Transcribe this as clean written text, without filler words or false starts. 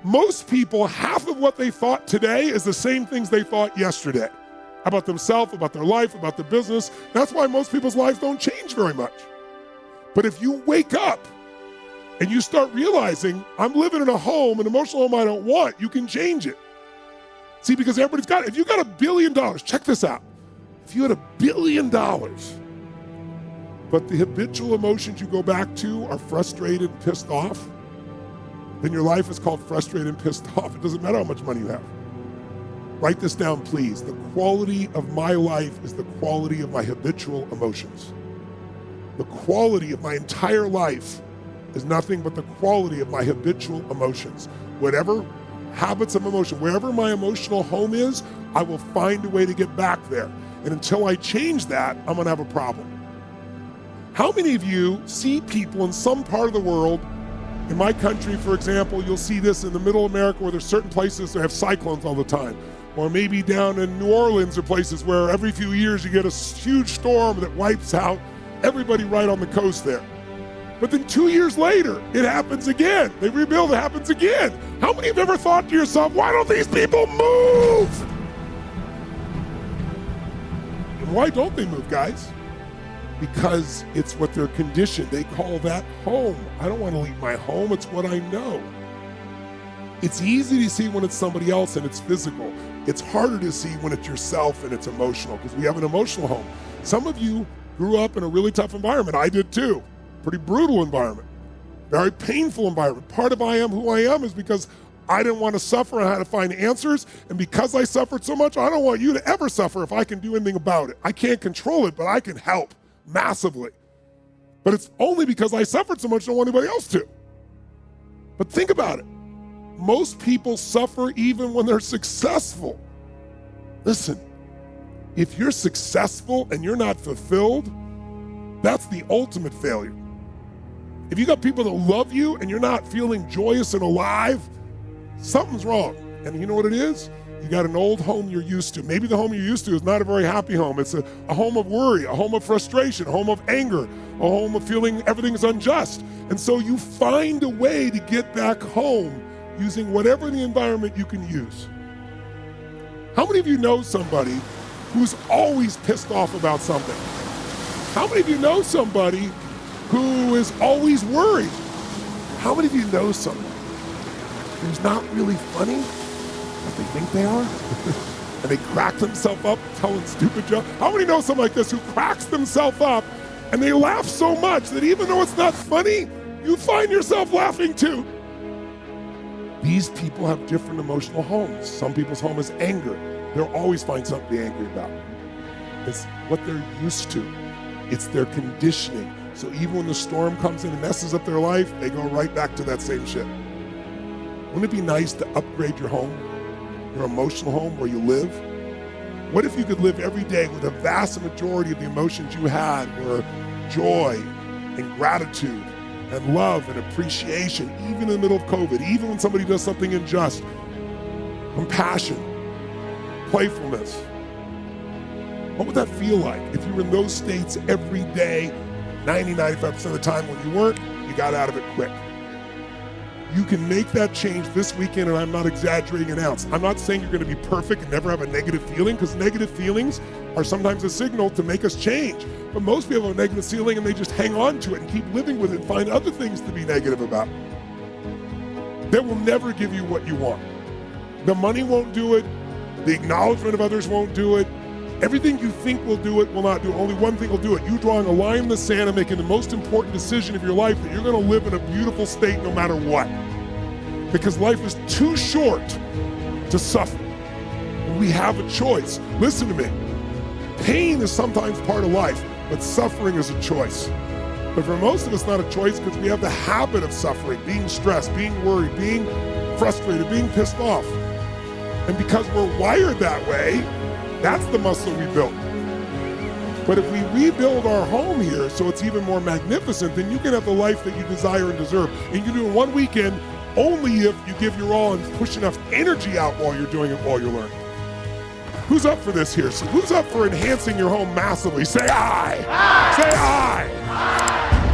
Most people, half of what they thought today is the same things they thought yesterday about themselves, about their life, about their business. That's why most people's lives don't change very much. But if you wake up and you start realizing, I'm living in a home, an emotional home I don't want, you can change it. See, because everybody's got it. If you got $1 billion, check this out. If you had $1 billion, but the habitual emotions you go back to are frustrated, pissed off, then your life is called frustrated and pissed off. It doesn't matter how much money you have. Write this down, please. The quality of my life is the quality of my habitual emotions. The quality of my entire life is nothing but the quality of my habitual emotions. Whatever habits of emotion, wherever my emotional home is, I will find a way to get back there. And until I change that, I'm gonna have a problem. How many of you see people in some part of the world, in my country, for example, you'll see this in the middle of America where there's certain places that have cyclones all the time. Or maybe down in New Orleans or places where every few years you get a huge storm that wipes out everybody right on the coast there. But then 2 years later, it happens again. They rebuild, it happens again. How many have ever thought to yourself, why don't these people move? And why don't they move, guys? Because it's what they're conditioned. They call that home. I don't want to leave my home. It's what I know. It's easy to see when it's somebody else and it's physical. It's harder to see when it's yourself and it's emotional, because we have an emotional home. Some of you grew up in a really tough environment. I did too. Pretty brutal environment. Very painful environment. Part of I am who I am is because I didn't want to suffer. I had to find answers. And because I suffered so much, I don't want you to ever suffer if I can do anything about it. I can't control it, but I can help massively. But it's only because I suffered so much I don't want anybody else to. But think about it. Most people suffer even when they're successful. Listen, if you're successful and you're not fulfilled, that's the ultimate failure. If you got people that love you and you're not feeling joyous and alive, something's wrong. And you know what it is? You got an old home you're used to. Maybe the home you're used to is not a very happy home. It's a home of worry, a home of frustration, a home of anger, a home of feeling everything's unjust. And so you find a way to get back home using whatever the environment you can use. How many of you know somebody who's always pissed off about something? How many of you know somebody who is always worried? How many of you know somebody who's not really funny, but they think they are? And they crack themselves up telling stupid jokes? How many know someone like this who cracks themselves up and they laugh so much that even though it's not funny, you find yourself laughing too? These people have different emotional homes. Some people's home is anger. They'll always find something to be angry about. It's what they're used to. It's their conditioning. So even when the storm comes in and messes up their life, they go right back to that same shit. Wouldn't it be nice to upgrade your home, your emotional home where you live? What if you could live every day with a vast majority of the emotions you had were joy and gratitude and love and appreciation, even in the middle of COVID, even when somebody does something unjust, compassion, playfulness? What would that feel like if you were in those states every day, 90-95% of the time? When you weren't, you got out of it quick. You can make that change this weekend, and I'm not exaggerating an ounce. I'm not saying you're going to be perfect and never have a negative feeling, because negative feelings are sometimes a signal to make us change. But most people have a negative feeling and they just hang on to it and keep living with it and find other things to be negative about. That will never give you what you want. The money won't do it. The acknowledgement of others won't do it. Everything you think will do it will not do it. Only one thing will do it. You drawing a line in the sand and making the most important decision of your life that you're going to live in a beautiful state no matter what. Because life is too short to suffer. We have a choice. Listen to me. Pain is sometimes part of life, but suffering is a choice. But for most of us, not a choice, because we have the habit of suffering, being stressed, being worried, being frustrated, being pissed off. And because we're wired that way, that's the muscle we built. But if we rebuild our home here so it's even more magnificent, then you can have the life that you desire and deserve. And you can do it in one weekend only if you give your all and push enough energy out while you're doing it, while you're learning. Who's up for this here? So who's up for enhancing your home massively? Say aye. Aye. Say aye. Aye.